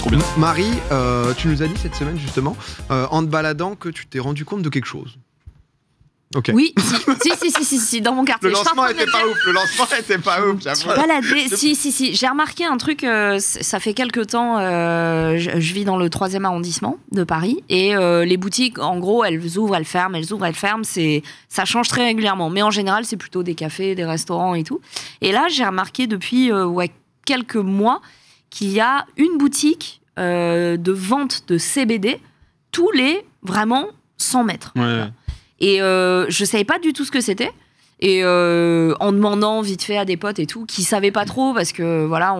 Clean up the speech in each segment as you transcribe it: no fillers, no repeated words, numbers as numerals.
trop bien. Marie, tu nous as dit cette semaine justement, en te baladant, que tu t'es rendu compte de quelque chose. Okay. Oui, si, dans mon quartier. Le lancement était pas ouf, j'avoue. Si, j'ai remarqué un truc, ça fait quelques temps, je vis dans le 3e arrondissement de Paris, et les boutiques, en gros, elles ouvrent, elles ferment, ça change très régulièrement, mais en général, c'est plutôt des cafés, des restaurants et tout. Et là, j'ai remarqué depuis quelques mois qu'il y a une boutique de vente de CBD tous les, vraiment, 100 mètres. Ouais. Et je savais pas du tout ce que c'était. Et en demandant vite fait à des potes et tout, qui savaient pas trop, parce que voilà,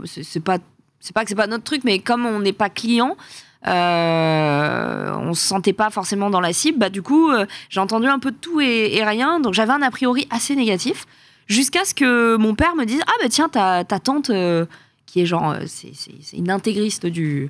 c'est pas que c'est pas notre truc, mais comme on n'est pas client, on se sentait pas forcément dans la cible. Bah du coup, j'ai entendu un peu de tout et rien. Donc j'avais un a priori assez négatif, jusqu'à ce que mon père me dise « Ah bah tiens, ta tante, qui est genre, c'est une intégriste de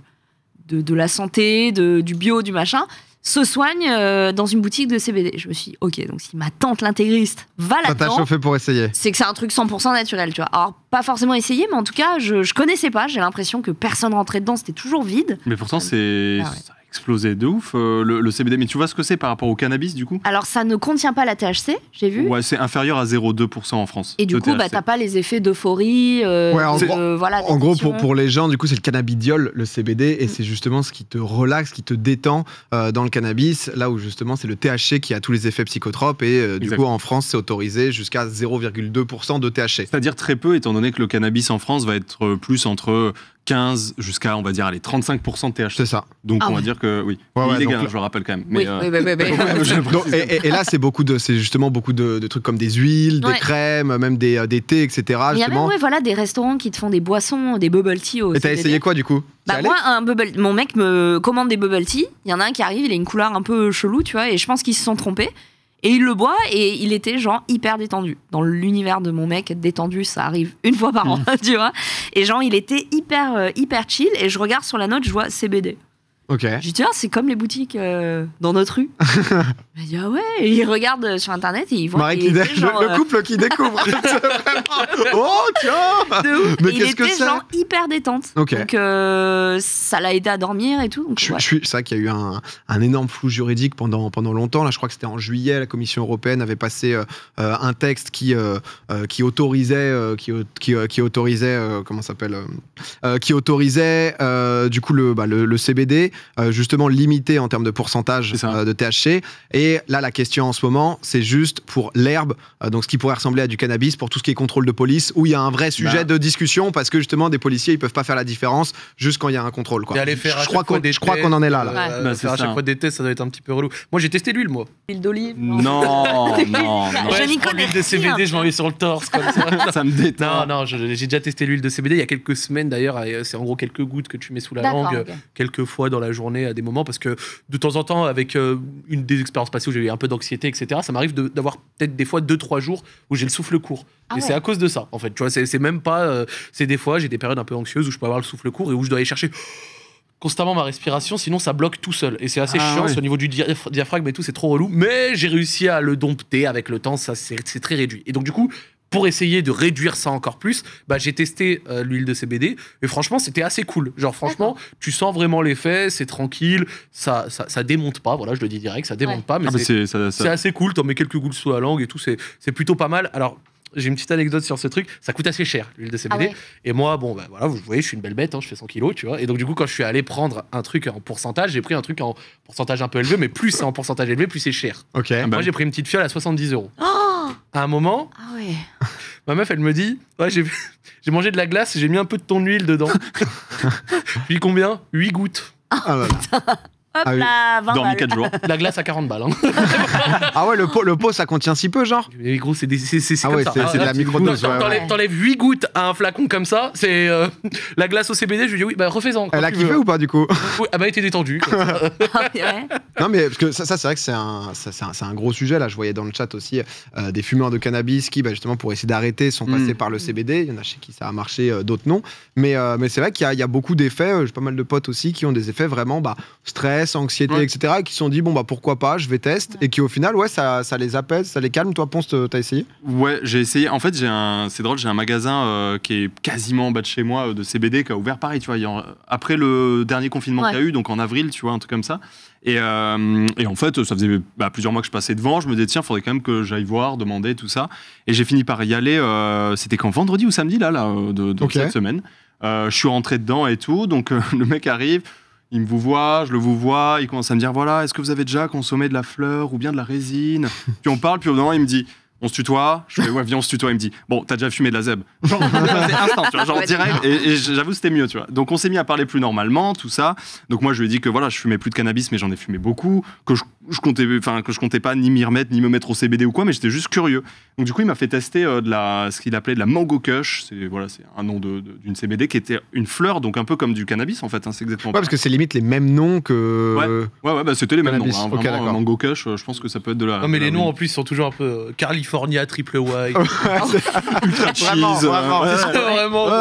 la santé, du bio, du machin », se soigne dans une boutique de CBD. Je me suis dit, ok, donc si ma tante l'intégriste va là-dedans... Ça t'a chauffé pour essayer. C'est que c'est un truc 100% naturel, tu vois. Alors, pas forcément essayé, mais en tout cas, je connaissais pas. J'ai l'impression que personne rentrait dedans, c'était toujours vide. Mais pourtant, ça a explosé de ouf, le CBD. Mais tu vois ce que c'est par rapport au cannabis, du coup ? Alors, ça ne contient pas la THC, j'ai vu. Ouais, c'est inférieur à 0,2% en France. Et du coup, t'as pas les effets d'euphorie. En gros, pour les gens, du coup, c'est le cannabidiol, le CBD, et c'est justement ce qui te relaxe, qui te détend dans le cannabis, là où justement c'est le THC qui a tous les effets psychotropes, et du coup, en France, c'est autorisé jusqu'à 0,2% de THC. C'est-à-dire très peu, étant donné que le cannabis en France va être plus entre 15 jusqu'à, on va dire, 35% de THC. C'est ça. Donc, on va dire que oui. Illégal, je le rappelle quand même. Mais, oui. Et là, c'est justement beaucoup de trucs comme des huiles, des crèmes, même des thés, etc. Il y a même des restaurants qui te font des boissons, des bubble tea au CBD. Et t'as essayé quoi, du coup? Moi, mon mec me commande des bubble tea. Il y en a un qui arrive, il a une couleur un peu chelou, tu vois, et je pense qu'ils se sont trompés. Et il le boit et il était genre hyper détendu. Dans l'univers de mon mec, détendu, ça arrive une fois par an, tu vois. Et genre, il était hyper chill. Et je regarde sur la note, je vois CBD. Ok. Je dis, tiens, c'est comme les boutiques dans notre rue. Il m'a dit, ah ouais. Et il regarde sur Internet et il voit. Le couple qui découvre. Oh, tiens. Mais qu'est-ce que c'est? Il était genre hyper détente. Okay. Donc, ça l'a aidé à dormir et tout. Donc, c'est vrai qu'il y a eu un énorme flou juridique pendant longtemps. Là, je crois que c'était en juillet, la Commission européenne avait passé un texte qui autorisait, comment ça s'appelle, qui autorisait du coup le CBD. Justement limité en termes de pourcentage de THC. Et là, la question en ce moment, c'est juste pour l'herbe, donc ce qui pourrait ressembler à du cannabis, pour tout ce qui est contrôle de police, où il y a un vrai sujet de discussion, parce que justement, des policiers, ils peuvent pas faire la différence juste quand il y a un contrôle. Quoi. Je crois qu'on en est là. Faire à chaque fois des tests, ça doit être un petit peu relou. Moi, j'ai testé l'huile, moi. L'huile d'olive? Non. Je n'y connais l'huile de CBD, je m'en mets sur le torse, comme ça. Ça me détend. Non, j'ai déjà testé l'huile de CBD il y a quelques semaines, d'ailleurs. C'est en gros quelques gouttes que tu mets sous la langue, quelques fois dans la journée à des moments, parce que de temps en temps, avec une des expériences passées où j'ai eu un peu d'anxiété, etc., ça m'arrive d'avoir peut-être des fois 2-3 jours où j'ai le souffle court. C'est à cause de ça, en fait. Tu vois, c'est même pas... c'est des fois, j'ai des périodes un peu anxieuses où je peux avoir le souffle court et où je dois aller chercher constamment ma respiration, sinon ça bloque tout seul. Et c'est assez chiant, c'est au niveau du diaphragme et tout, c'est trop relou. Mais j'ai réussi à le dompter avec le temps, ça c'est très réduit. Et donc du coup, pour essayer de réduire ça encore plus, j'ai testé l'huile de CBD et franchement c'était assez cool. Genre franchement, tu sens vraiment l'effet, c'est tranquille, ça démonte pas, voilà, je le dis direct, ça démonte pas, mais c'est assez cool, t'en mets quelques gouttes sous la langue et tout, c'est plutôt pas mal. Alors, j'ai une petite anecdote sur ce truc, ça coûte assez cher l'huile de CBD. Et moi, voilà, vous voyez, je suis une belle bête, je fais 100 kilos, tu vois. Et donc du coup, quand je suis allé prendre un truc en pourcentage, j'ai pris un truc en pourcentage un peu élevé, mais plus c'est en pourcentage élevé, plus c'est cher. Moi, j'ai pris une petite fiole à 70 €. À un moment, ma meuf, elle me dit, j'ai mangé de la glace, j'ai mis un peu de ton huile dedans. Puis combien? 8 gouttes. Hop là, 20 dormi 4 jours. La glace à 40 balles. Ah ouais, le pot, ça contient si peu, genre? Mais gros, c'est comme ça. C'est de la microdose. T'enlèves 8 gouttes à un flacon comme ça, c'est la glace au CBD, je lui dis oui, refais-en. Elle a kiffé ou pas, du coup? Elle m'a été détendue. Non, mais parce que ça c'est vrai que c'est un gros sujet. Là, je voyais dans le chat aussi des fumeurs de cannabis qui, justement, pour essayer d'arrêter, sont passés par le CBD. Il y en a chez qui ça a marché, d'autres non. Mais c'est vrai qu'il y a beaucoup d'effets. J'ai pas mal de potes aussi qui ont des effets vraiment stress, stress, anxiété, etc. et qui se sont dit bon bah pourquoi pas, je vais tester et qui au final ça les apaise, ça les calme. Toi Ponce, t'as essayé? Ouais, j'ai essayé. En fait, c'est drôle, j'ai un magasin qui est quasiment en bas de chez moi de CBD qui a ouvert pareil, tu vois, après le dernier confinement qu'il y a eu, donc en avril, tu vois, un truc comme ça. Et en fait, ça faisait plusieurs mois que je passais devant. Je me disais, tiens, faudrait quand même que j'aille voir, demander, tout ça. Et j'ai fini par y aller. C'était quand, vendredi ou samedi, là de cette semaine. Je suis rentré dedans et tout. Donc, le mec arrive, il me vous voit, je le vous vois. Il commence à me dire, voilà, est-ce que vous avez déjà consommé de la fleur ou bien de la résine? Puis on parle, puis au bout d'un moment, il me dit, on se tutoie. Je fais, ouais, viens, on se tutoie. Il me dit, bon, t'as déjà fumé de la zeb. Genre, c'est instant, tu vois, genre direct. Et j'avoue, c'était mieux, tu vois. Donc, on s'est mis à parler plus normalement, tout ça. Donc, moi, je lui ai dit que voilà, je fumais plus de cannabis, mais j'en ai fumé beaucoup. Que je comptais pas ni m'y remettre, ni me mettre au CBD ou quoi, mais j'étais juste curieux. Donc, du coup, il m'a fait tester ce qu'il appelait de la Mango Kush. C'est un nom d'une CBD qui était une fleur, donc un peu comme du cannabis, en fait. Hein, c'est exactement parce que c'est limite les mêmes noms que. Ouais, c'était les mêmes noms. Hein, okay, vraiment, Mango Kush, je pense que ça peut être de la. Non, mais les noms en plus sont toujours un peu California, Triple White. Ultra cheese. Vraiment.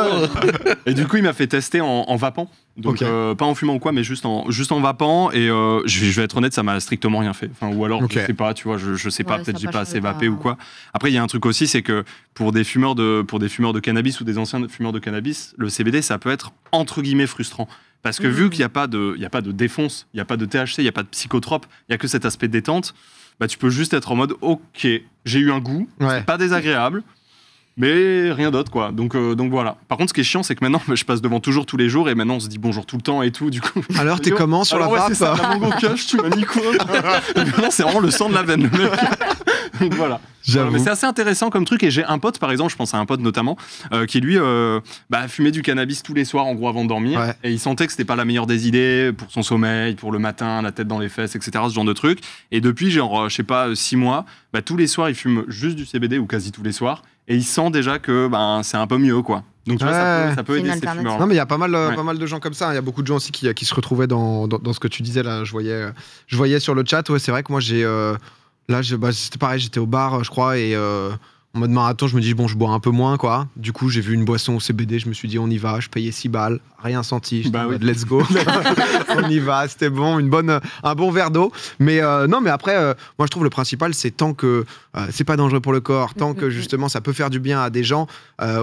Et du coup, il m'a fait tester en vapant. Donc, pas en fumant ou quoi, mais juste en vapant. Et je vais être honnête, ça m'a strictement rien fait. Enfin, ou alors, je sais pas, tu vois, je sais pas, peut-être j'ai pas assez vapé ou quoi. Après, il y a un truc aussi, c'est que pour des fumeurs de cannabis ou des anciens fumeurs de cannabis, le CBD, ça peut être entre guillemets frustrant. Parce que vu qu'il n'y a pas de défonce, il n'y a pas de THC, il n'y a pas de psychotrope, il n'y a que cet aspect détente, bah, tu peux juste être en mode, ok, j'ai eu un goût, c'est pas désagréable, mais rien d'autre, quoi. Donc voilà. Par contre, ce qui est chiant, c'est que maintenant, je passe devant toujours tous les jours et maintenant, on se dit bonjour tout le temps et tout. Du coup, alors, t'es comment sur la vape? C'est ça, la Mango Kush, tu m'as mis quoi? Maintenant, c'est vraiment le sang de la veine, le mec. Donc voilà. Mais c'est assez intéressant comme truc. Et j'ai un pote, par exemple, je pense à un pote notamment, qui lui fumait du cannabis tous les soirs, en gros, avant de dormir. Ouais. Et il sentait que c'était pas la meilleure des idées pour son sommeil, pour le matin, la tête dans les fesses, etc. Ce genre de truc. Et depuis, genre, je sais pas, 6 mois, tous les soirs, il fume juste du CBD ou quasi tous les soirs. Et il sent déjà que c'est un peu mieux, quoi. Donc tu vois, ça peut aider ces fumeurs. Non, mais il y a pas mal de gens comme ça. Il y a beaucoup de gens aussi qui se retrouvaient dans ce que tu disais là. Je voyais sur le chat. Ouais, c'est vrai que moi j'ai c'était pareil. J'étais au bar, je crois, et en mode marathon, je me dis bon, je bois un peu moins, quoi. Du coup, j'ai vu une boisson au CBD, je me suis dit on y va. Je payais 6 balles, rien senti. Let's go. On y va, c'était bon, un bon verre d'eau. Mais non, mais après, moi je trouve le principal, c'est tant que c'est pas dangereux pour le corps, tant que justement ça peut faire du bien à des gens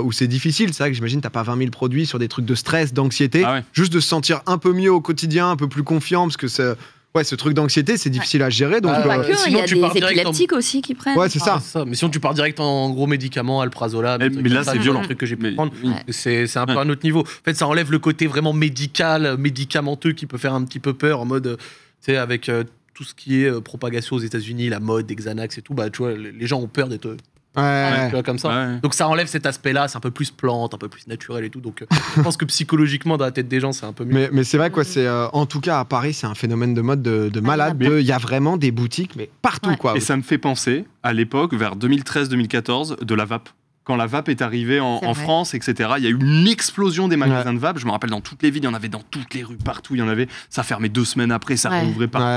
où c'est difficile. C'est vrai que j'imagine t'as pas 20 000 produits sur des trucs de stress, d'anxiété, juste de se sentir un peu mieux au quotidien, un peu plus confiant, parce que c'est ce truc d'anxiété, c'est difficile à gérer. Donc, il y a des épileptiques aussi qui prennent. Ouais, c'est ça. Mais sinon, tu pars direct en gros médicaments, alprazolam. Mais là, c'est violent. Un truc que j'ai pu prendre. C'est un peu un autre niveau. En fait, ça enlève le côté vraiment médicamenteux qui peut faire un petit peu peur en mode, tu sais, avec tout ce qui est propagation aux États-Unis, la mode, des Xanax et tout. Bah, tu vois, les gens ont peur d'être. Comme ça. Donc ça enlève cet aspect-là, c'est un peu plus plante, un peu plus naturel et tout. Donc je pense que psychologiquement, dans la tête des gens, c'est un peu mieux. Mais c'est vrai, quoi. C'est en tout cas à Paris, c'est un phénomène de mode de malade. Il y a vraiment des boutiques, mais partout, quoi. Et ça me fait penser à l'époque, vers 2013-2014, de la vape. Quand la vape est arrivée en France, etc., il y a eu une explosion des magasins de vape. Je me rappelle, dans toutes les villes, il y en avait dans toutes les rues, partout. Il y en avait. Ça fermait 2 semaines après, ça rouvrait partout.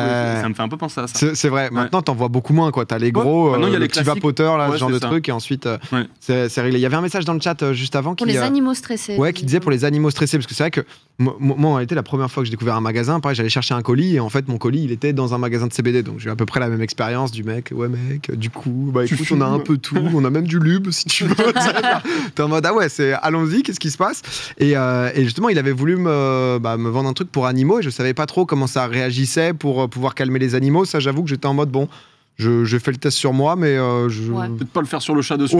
Ça me fait un peu penser à ça. C'est vrai. Maintenant, t'en vois beaucoup moins, quoi. T'as les gros, il y a les petits vapoteurs, là, ce genre de trucs, et ensuite, c'est réglé. Il y avait un message dans le chat juste avant pour les animaux stressés. Ouais, qui disait pour les animaux stressés, parce que c'est vrai que moi, en réalité, la première fois que j'ai découvert un magasin, pareil, j'allais chercher un colis, et en fait, mon colis, il était dans un magasin de CBD, donc j'ai eu à peu près la même expérience du mec. Ouais, mec, du coup, écoute, on a un peu tout, on a même du lube, si tu veux. T'es en mode allons-y, qu'est-ce qui se passe? Et justement, il avait voulu me vendre un truc pour animaux et je savais pas trop comment ça réagissait pour pouvoir calmer les animaux. Ça, j'avoue que j'étais en mode j'ai fait le test sur moi, mais peut-être pas le faire sur le chat dessus.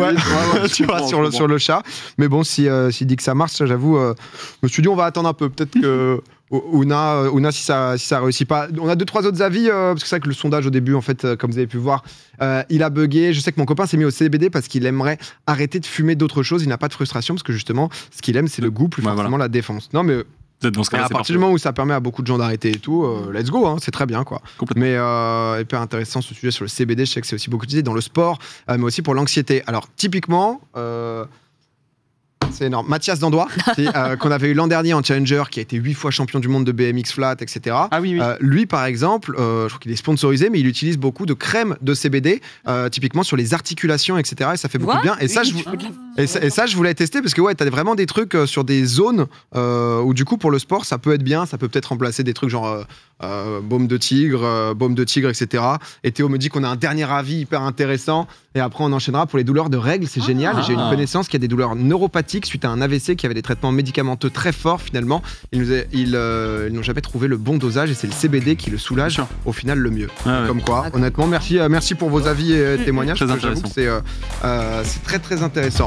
Tu vois, sur le chat. Mais bon, s'il dit que ça marche, ça, j'avoue, je me suis dit on va attendre un peu. Peut-être que Ouna, si ça réussit pas. On a 2-3 autres avis, parce que c'est vrai que le sondage au début, en fait, comme vous avez pu voir, il a bugué. Je sais que mon copain s'est mis au CBD parce qu'il aimerait arrêter de fumer d'autres choses. Il n'a pas de frustration parce que justement, ce qu'il aime, c'est le goût, plus forcément la défense. Non, mais dans ce cas-là, à partir du moment où ça permet à beaucoup de gens d'arrêter et tout, let's go, hein, c'est très bien, quoi. Mais hyper intéressant ce sujet sur le CBD. Je sais que c'est aussi beaucoup utilisé dans le sport, mais aussi pour l'anxiété. Alors typiquement. C'est énorme. Mathias Dandois, qu'on avait eu l'an dernier en Challenger, qui a été 8 fois champion du monde de BMX flat, etc. Ah oui. Lui, par exemple, je crois qu'il est sponsorisé, mais il utilise beaucoup de crème de CBD, typiquement sur les articulations, etc. Et ça fait beaucoup de bien. Et ça, Et ça, je voulais tester parce que ouais, t'as vraiment des trucs sur des zones où du coup pour le sport, ça peut être bien, ça peut peut-être remplacer des trucs genre baume de tigre, etc. Et Théo me dit qu'on a un dernier avis hyper intéressant. Et après, on enchaînera pour les douleurs de règles. C'est génial. J'ai une connaissance qui a des douleurs neuropathiques suite à un AVC, qui avait des traitements médicamenteux très forts finalement. Ils n'ont jamais trouvé le bon dosage et c'est le CBD qui le soulage au final le mieux. Comme quoi, honnêtement, merci pour vos avis et témoignages. J'avoue que c'est très très intéressant.